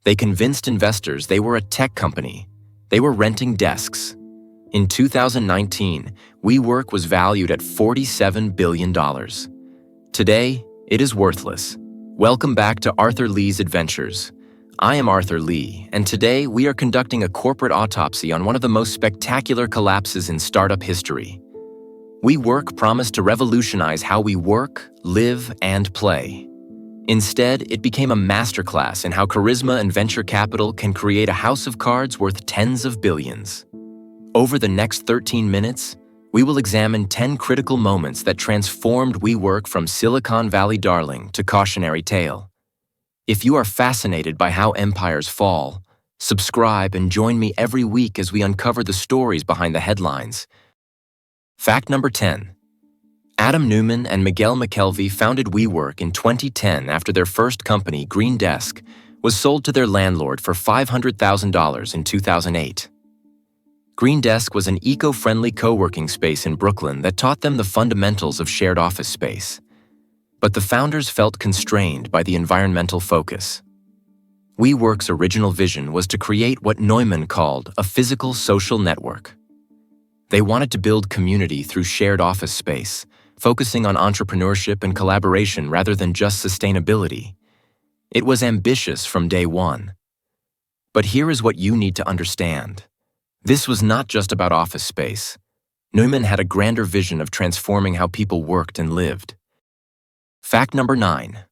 They convinced investors they were a tech company. They were renting desks. In 2019, WeWork was valued at $47 billion. Today, it is worthless. Welcome back to Arthur Lee's Adventures. I am Arthur Lee, and today we are conducting a corporate autopsy on one of the most spectacular collapses in startup history. WeWork promised to revolutionize how we work, live, and play. Instead, it became a masterclass in how charisma and venture capital can create a house of cards worth tens of billions. Over the next 13 minutes, we will examine 10 critical moments that transformed WeWork from Silicon Valley darling to cautionary tale. If you are fascinated by how empires fall, subscribe and join me every week as we uncover the stories behind the headlines. Fact number 10. Adam Neumann and Miguel McKelvey founded WeWork in 2010 after their first company, Green Desk, was sold to their landlord for $500,000 in 2008. Green Desk was an eco-friendly co-working space in Brooklyn that taught them the fundamentals of shared office space. But the founders felt constrained by the environmental focus. WeWork's original vision was to create what Neumann called a physical social network. They wanted to build community through shared office space, focusing on entrepreneurship and collaboration rather than just sustainability. It was ambitious from day one. But here is what you need to understand. This was not just about office space. Neumann had a grander vision of transforming how people worked and lived. Fact number 9.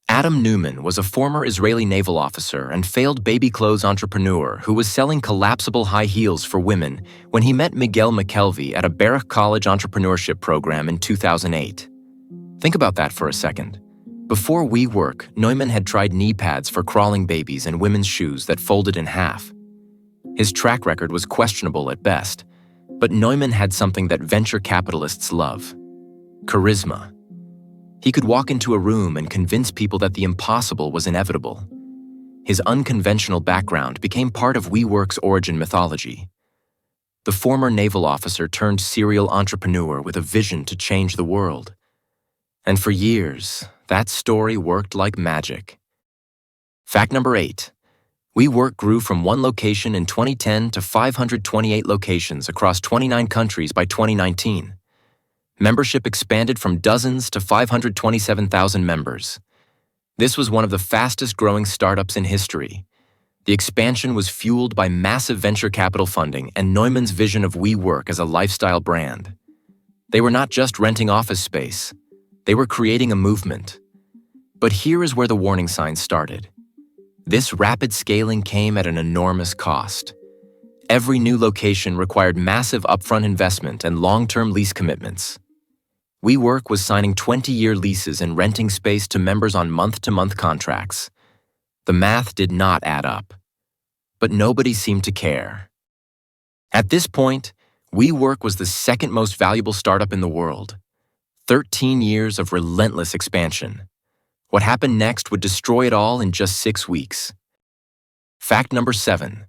Adam Neumann was a former Israeli naval officer and failed baby clothes entrepreneur who was selling collapsible high heels for women when he met Miguel McKelvey at a Baruch College entrepreneurship program in 2008. Think about that for a second. Before WeWork, Neumann had tried knee pads for crawling babies and women's shoes that folded in half. His track record was questionable at best, but Neumann had something that venture capitalists love: charisma. He could walk into a room and convince people that the impossible was inevitable. His unconventional background became part of WeWork's origin mythology. The former naval officer turned serial entrepreneur with a vision to change the world. And for years, that story worked like magic. Fact number 8. WeWork grew from one location in 2010 to 528 locations across 29 countries by 2019. Membership expanded from dozens to 527,000 members. This was one of the fastest-growing startups in history. The expansion was fueled by massive venture capital funding and Neumann's vision of WeWork as a lifestyle brand. They were not just renting office space. They were creating a movement. But here is where the warning signs started. This rapid scaling came at an enormous cost. Every new location required massive upfront investment and long-term lease commitments. WeWork was signing 20-year leases and renting space to members on month-to-month contracts. The math did not add up. But nobody seemed to care. At this point, WeWork was the second most valuable startup in the world. 13 years of relentless expansion. What happened next would destroy it all in just 6 weeks. Fact number 7.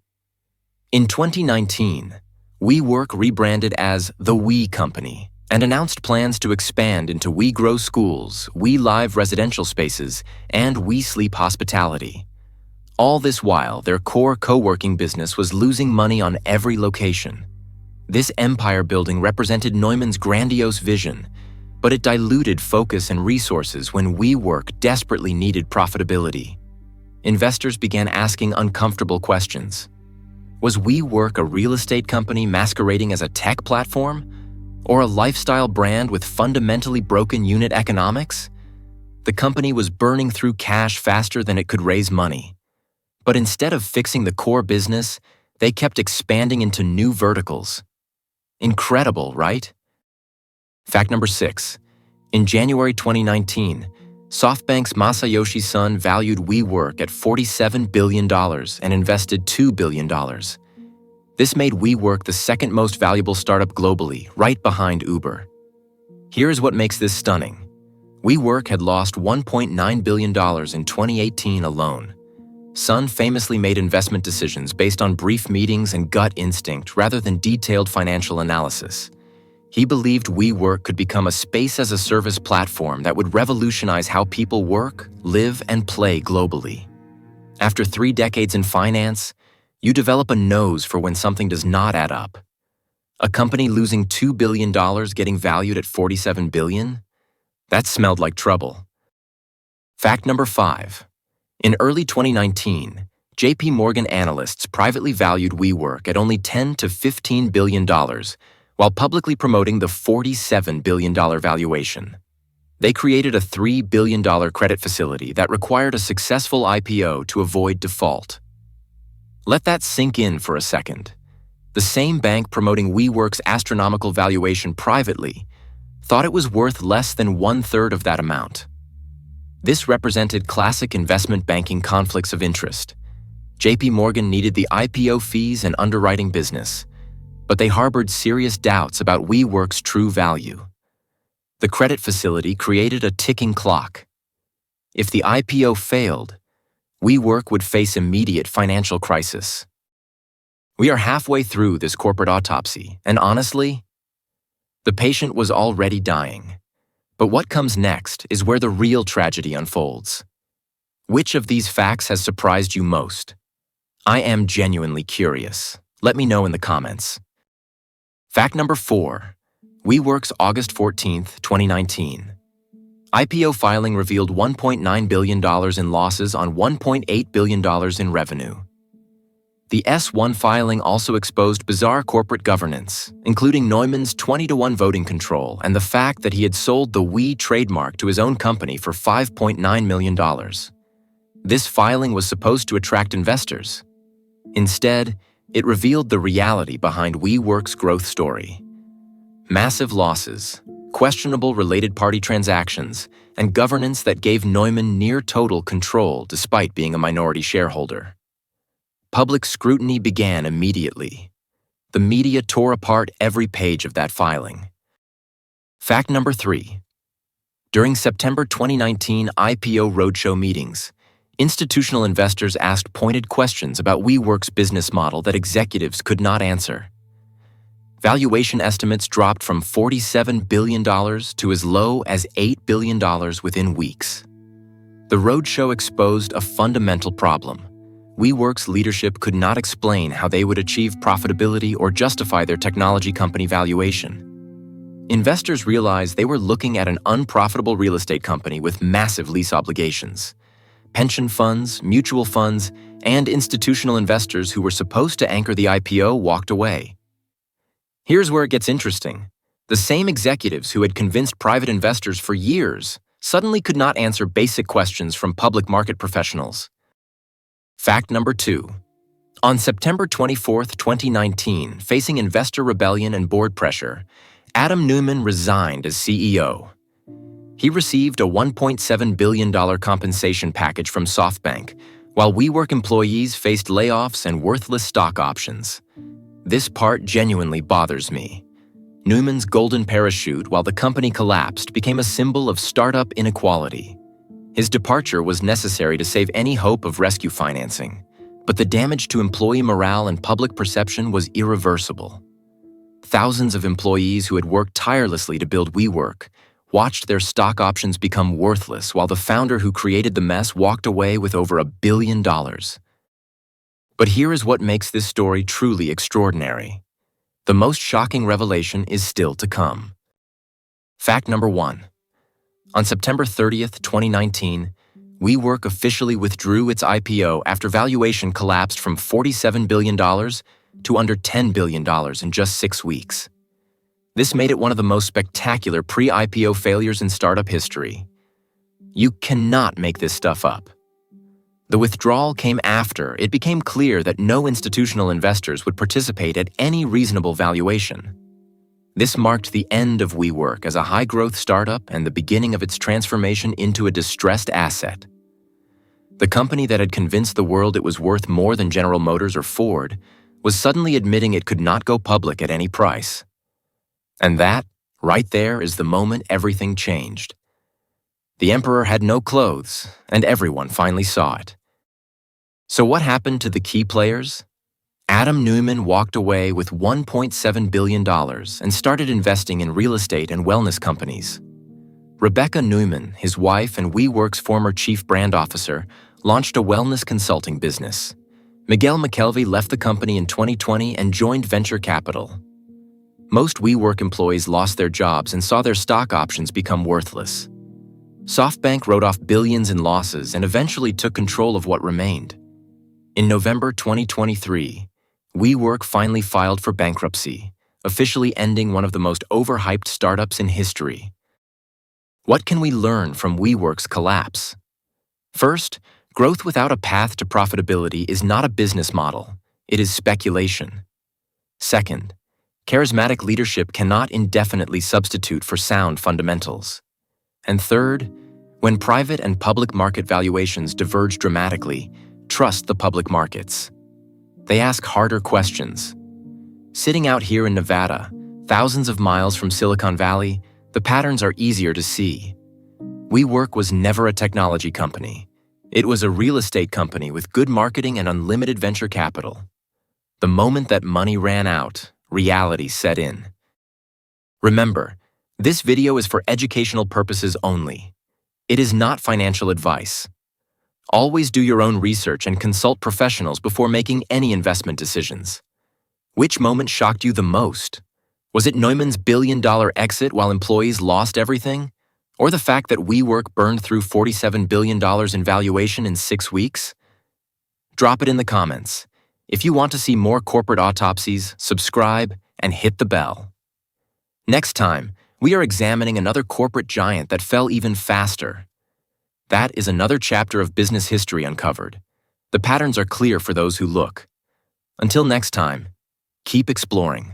In 2019, WeWork rebranded as The We Company and announced plans to expand into We Grow Schools, We Live residential spaces, and We Sleep hospitality. All this while, their core co-working business was losing money on every location. This empire building represented Neumann's grandiose vision, but it diluted focus and resources when WeWork desperately needed profitability. Investors began asking uncomfortable questions. Was WeWork a real estate company masquerading as a tech platform? Or a lifestyle brand with fundamentally broken unit economics? The company was burning through cash faster than it could raise money. But instead of fixing the core business, they kept expanding into new verticals. Incredible, right? Fact number 6. In January 2019, SoftBank's Masayoshi Son valued WeWork at $47 billion and invested $2 billion. This made WeWork the second most valuable startup globally, right behind Uber. Here's what makes this stunning. WeWork had lost $1.9 billion in 2018 alone. Son famously made investment decisions based on brief meetings and gut instinct rather than detailed financial analysis. He believed WeWork could become a space-as-a-service platform that would revolutionize how people work, live, and play globally. After 3 decades in finance, you develop a nose for when something does not add up. A company losing $2 billion getting valued at $47 billion? That smelled like trouble. Fact number 5. In early 2019, JPMorgan analysts privately valued WeWork at only $10 to $15 billion, while publicly promoting the $47 billion valuation. They created a $3 billion credit facility that required a successful IPO to avoid default. Let that sink in for a second. The same bank promoting WeWork's astronomical valuation privately thought it was worth less than 1/3 of that amount. This represented classic investment banking conflicts of interest. JPMorgan needed the IPO fees and underwriting business, but they harbored serious doubts about WeWork's true value. The credit facility created a ticking clock. If the IPO failed, WeWork would face immediate financial crisis. We are halfway through this corporate autopsy, and honestly, the patient was already dying. But what comes next is where the real tragedy unfolds. Which of these facts has surprised you most? I am genuinely curious. Let me know in the comments. Fact number 4. WeWork's August 14, 2019. IPO filing revealed $1.9 billion in losses on $1.8 billion in revenue. The S-1 filing also exposed bizarre corporate governance, including Neumann's 20-to-1 voting control and the fact that he had sold the We trademark to his own company for $5.9 million. This filing was supposed to attract investors. Instead, it revealed the reality behind WeWork's growth story. Massive losses, questionable related party transactions, and governance that gave Neumann near total control despite being a minority shareholder. Public scrutiny began immediately. The media tore apart every page of that filing. Fact number 3. During September 2019 IPO roadshow meetings, institutional investors asked pointed questions about WeWork's business model that executives could not answer. Valuation estimates dropped from $47 billion to as low as $8 billion within weeks. The roadshow exposed a fundamental problem. WeWork's leadership could not explain how they would achieve profitability or justify their technology company valuation. Investors realized they were looking at an unprofitable real estate company with massive lease obligations. Pension funds, mutual funds, and institutional investors who were supposed to anchor the IPO walked away. Here's where it gets interesting. The same executives who had convinced private investors for years suddenly could not answer basic questions from public market professionals. Fact number 2. On September 24, 2019, facing investor rebellion and board pressure, Adam Neumann resigned as CEO. He received a $1.7 billion compensation package from SoftBank, while WeWork employees faced layoffs and worthless stock options. This part genuinely bothers me. Neumann's golden parachute while the company collapsed became a symbol of startup inequality. His departure was necessary to save any hope of rescue financing, but the damage to employee morale and public perception was irreversible. Thousands of employees who had worked tirelessly to build WeWork watched their stock options become worthless while the founder who created the mess walked away with over $1 billion. But here is what makes this story truly extraordinary. The most shocking revelation is still to come. Fact number 1. On September 30th, 2019, WeWork officially withdrew its IPO after valuation collapsed from $47 billion to under $10 billion in just 6 weeks. This made it one of the most spectacular pre-IPO failures in startup history. You cannot make this stuff up. The withdrawal came after it became clear that no institutional investors would participate at any reasonable valuation. This marked the end of WeWork as a high-growth startup and the beginning of its transformation into a distressed asset. The company that had convinced the world it was worth more than General Motors or Ford was suddenly admitting it could not go public at any price. And that, right there, is the moment everything changed. The emperor had no clothes, and everyone finally saw it. So what happened to the key players? Adam Neumann walked away with $1.7 billion and started investing in real estate and wellness companies. Rebecca Neumann, his wife and WeWork's former chief brand officer, launched a wellness consulting business. Miguel McKelvey left the company in 2020 and joined venture capital. Most WeWork employees lost their jobs and saw their stock options become worthless. SoftBank wrote off billions in losses and eventually took control of what remained. In November 2023, WeWork finally filed for bankruptcy, officially ending one of the most overhyped startups in history. What can we learn from WeWork's collapse? First, growth without a path to profitability is not a business model, it is speculation. Second, charismatic leadership cannot indefinitely substitute for sound fundamentals. And third, when private and public market valuations diverge dramatically, trust the public markets. They ask harder questions. Sitting out here in Nevada, thousands of miles from Silicon Valley, the patterns are easier to see. WeWork was never a technology company. It was a real estate company with good marketing and unlimited venture capital. The moment that money ran out, reality set in. Remember, this video is for educational purposes only. It is not financial advice. Always do your own research and consult professionals before making any investment decisions. Which moment shocked you the most? Was it Neumann's billion-dollar exit while employees lost everything? Or the fact that WeWork burned through $47 billion in valuation in 6 weeks? Drop it in the comments. If you want to see more corporate autopsies, subscribe and hit the bell. Next time, we are examining another corporate giant that fell even faster. That is another chapter of business history uncovered. The patterns are clear for those who look. Until next time, keep exploring.